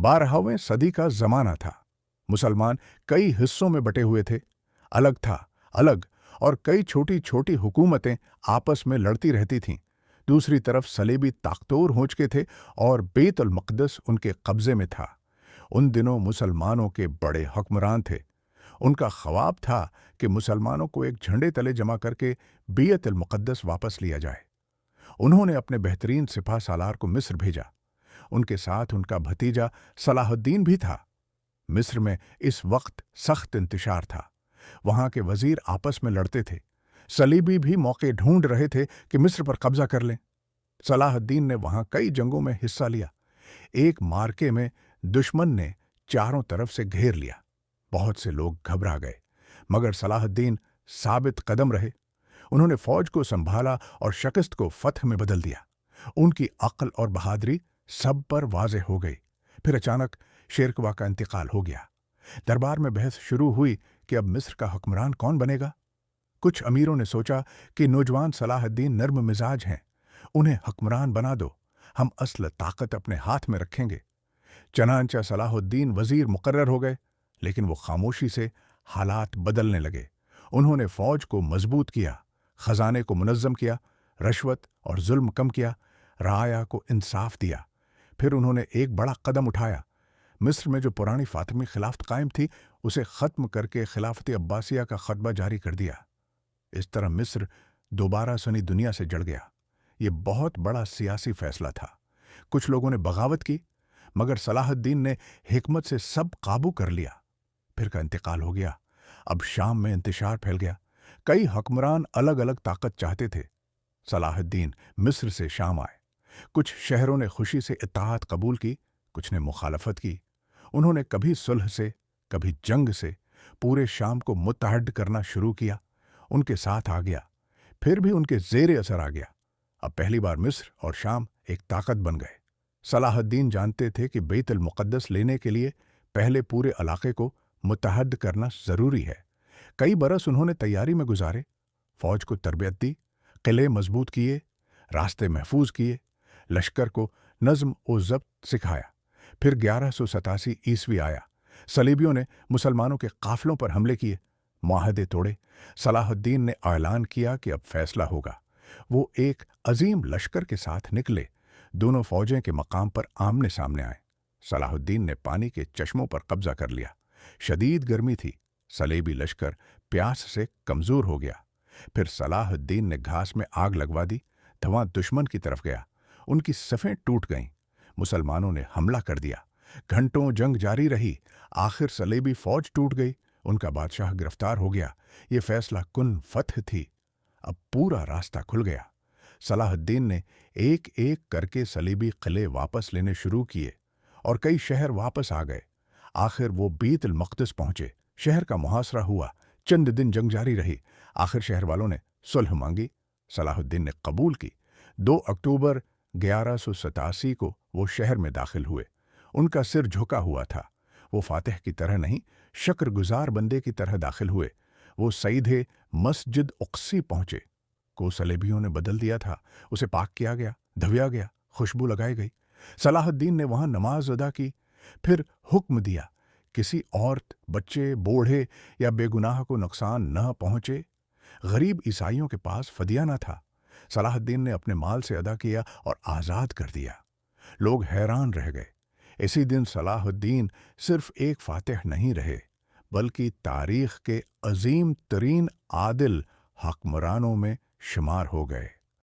12वीं सदी का जमाना था। मुसलमान कई हिस्सों में बटे हुए थे। अलग था अलग, और कई छोटी छोटी हुकूमतें आपस में लड़ती रहती थीं। दूसरी तरफ सलेबी ताकतोर हो चुके थे और बैतुल मक़दस उनके कब्जे में था। उन दिनों मुसलमानों के बड़े हुक्मरान थे। उनका ख्वाब था कि मुसलमानों को एक झंडे तले जमा करके बैतुल मुक़द्दस वापस लिया जाए। उन्होंने अपने बेहतरीन सिपह सालार को मिस्र भेजा। उनके साथ उनका भतीजा सलाहुद्दीन भी था। मिस्र में इस वक्त सख्त इंतशार था। वहां के वजीर आपस में लड़ते थे। सलीबी भी मौके ढूंढ रहे थे कि मिस्र पर कब्जा कर लें। सलाहुद्दीन ने वहां कई जंगों में हिस्सा लिया। एक मार्के में दुश्मन ने चारों तरफ से घेर लिया। बहुत से लोग घबरा गए, मगर सलाहुद्दीन साबित कदम रहे। उन्होंने फौज को संभाला और शिकस्त को फतह में बदल दिया। उनकी अक्ल और बहादुरी सब पर वाज़ेह हो गई। फिर अचानक शेरकुवा का इंतकाल हो गया। दरबार में बहस शुरू हुई कि अब मिस्र का हुक्मरान कौन बनेगा। कुछ अमीरों ने सोचा कि नौजवान सलाहुद्दीन नर्म मिजाज हैं, उन्हें हुक्मरान बना दो, हम असल ताकत अपने हाथ में रखेंगे। चनांचा सलाहुद्दीन वजीर मुकर्रर हो गए, लेकिन वो खामोशी से हालात बदलने लगे। उन्होंने फौज को मजबूत किया, खजाने को मुनज़्ज़म किया, रश्वत और जुल्म कम किया, राया को इंसाफ दिया। फिर उन्होंने एक बड़ा कदम उठाया। मिस्र में जो पुरानी फातिमी खिलाफत कायम थी, उसे ख़त्म करके खिलाफत अब्बासिया का खतबा जारी कर दिया। इस तरह मिस्र दोबारा सुनी दुनिया से जड़ गया। ये बहुत बड़ा सियासी फैसला था। कुछ लोगों ने बगावत की, मगर सलाहुद्दीन ने हिकमत से सब काबू कर लिया। फिर का इंतकाल हो गया। अब शाम में इंतशार फैल गया। कई हुक्मरान अलग अलग ताकत चाहते थे। सलाहुद्दीन मिस्र से शाम आए। कुछ शहरों ने खुशी से इत्ताअत कबूल की, कुछ ने मुखालफत की। उन्होंने कभी सुलह से, कभी जंग से पूरे शाम को मुत्तहद करना शुरू किया। उनके साथ आ गया, फिर भी उनके ज़ेरे असर आ गया। अब पहली बार मिस्र और शाम एक ताकत बन गए। सलाहुद्दीन जानते थे कि बैतुल मुक़द्दस लेने के लिए पहले पूरे इलाके को मुत्तहद करना ज़रूरी है। कई बरस उन्होंने तैयारी में गुजारे, फौज को तरबियत दी, किले मजबूत किए, रास्ते महफूज किए, लश्कर को नज़्म और ज़ब्त सिखाया। फिर 1187 ईस्वी आया। सलीबियों ने मुसलमानों के काफिलों पर हमले किए, मुआहदे तोड़े। सलाहुद्दीन ने ऐलान किया कि अब फैसला होगा। वो एक अजीम लश्कर के साथ निकले। दोनों फौजें के मकाम पर आमने सामने आए। सलाहुद्दीन ने पानी के चश्मों पर कब्जा कर लिया। शदीद गर्मी थी। सलेबी लश्कर प्यास से कमजोर हो गया। फिर सलाहुद्दीन ने घास में आग लगवा दी। धुआं दुश्मन की तरफ गया। उनकी सफ़ें टूट गईं। मुसलमानों ने हमला कर दिया। घंटों जंग जारी रही। आखिर सलेबी फौज टूट गई। उनका बादशाह गिरफ्तार हो गया। ये फैसला कुन फतह थी। अब पूरा रास्ता खुल गया। सलाहुद्दीन ने एक एक करके सलीबी किले वापस लेने शुरू किए और कई शहर वापस आ गए। आखिर वो बैतुल मक़दस पहुंचे। शहर का मुहासरा हुआ। चंद दिन जंग जारी रही। आखिर शहर वालों ने सुलह मांगी। सलाहुद्दीन ने कबूल की। 2 अक्टूबर 1187 को वो शहर में दाखिल हुए। उनका सिर झुका हुआ था। वो फातिह की तरह नहीं, शुक्रगुजार बंदे की तरह दाखिल हुए। वो सईदे मस्जिद उक्सी पहुंचे। को सलेबियों ने बदल दिया था। उसे पाक किया गया, धविया गया, खुशबू लगाई गई। सलाहुद्दीन ने वहां नमाज अदा की। फिर हुक्म दिया, किसी औरत, बच्चे, बूढ़े या बेगुनाह को नुकसान न पहुंचे। गरीब ईसाइयों के पास फदिया न था। सलाहुद्दीन ने अपने माल से अदा किया और आज़ाद कर दिया। लोग हैरान रह गए। इसी दिन सलाहुद्दीन सिर्फ एक फातिह नहीं रहे, बल्कि तारीख के अजीम तरीन आदिल हुक्मरानों में शुमार हो गए।